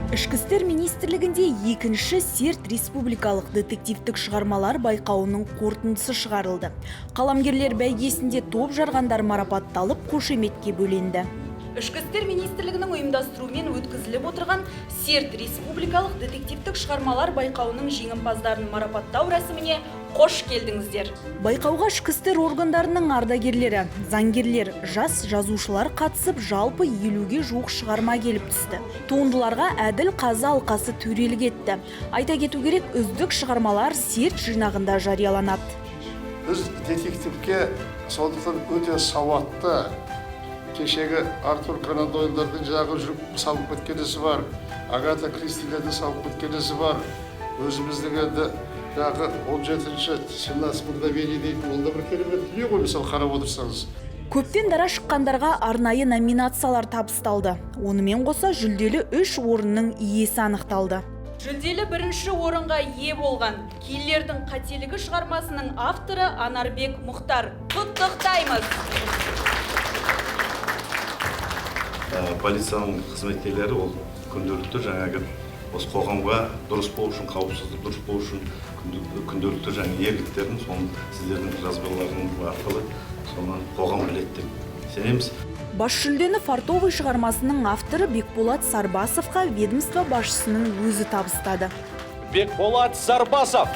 Ішкі істер министрлігінде екінші серт республикалық детективтік шығармалар байқауының қорытындысы шығарылды. Қаламгерлер бәйгесінде топ жарғандар марапатталып, қошеметке бөленді. Ішкі істер министрлігінің ұйымдастыруымен өткізіліп отырған серт республикалық детективтік шығармалар байқауының жеңімпаздарын марапаттау рәсіміне қош келдіңіздер. Байқауға ішкі істер органдарының ардагерлері, заңгерлер, жас жазушылар қатысып, жалпы 50-ге жуық шығарма келіп түсті. Туындыларға әділ қазы алқасы төрелік етті. Айта кету керек, үздік шығармалар серт жинағында жарияланады. Біз детективке сондықтан өте сауатты, кешегі Артур Конан Дойлдардың жағы жүріп салып кеткенісі бар, Агата Кристидің салып кеткенісі бар, өзіміздің енді жағы 17-17 мгновение дейтін, онда бір керемет дүние ғой, мысалы қарап отырсаңыз. Көптен дара шыққандарға арнайы номинациялар табысталды. Онымен қоса жүлделі 3 орынның иесі анықталды. Жүлделі бірінші орынға ие болған Келлердің қателігі шығармасының авторы Анарбек Мұхтар. Құттықтаймыз! Полицияның қызметкерлері ол күнделікті жаңағы осы қоғамға дұрыс болу үшін, қауіпсіздік дұрыс болу үшін күнделікті жаңа ерліктерін, соны сіздердің жазбаларыңыз арқылы соны қоғам біледі деп сенеміз. Бас жүлдені «Фартовый» шығармасының авторы Бекболат Сарбасовқа ведомство басшысының өзі табыстады. Бекболат Сарбасов!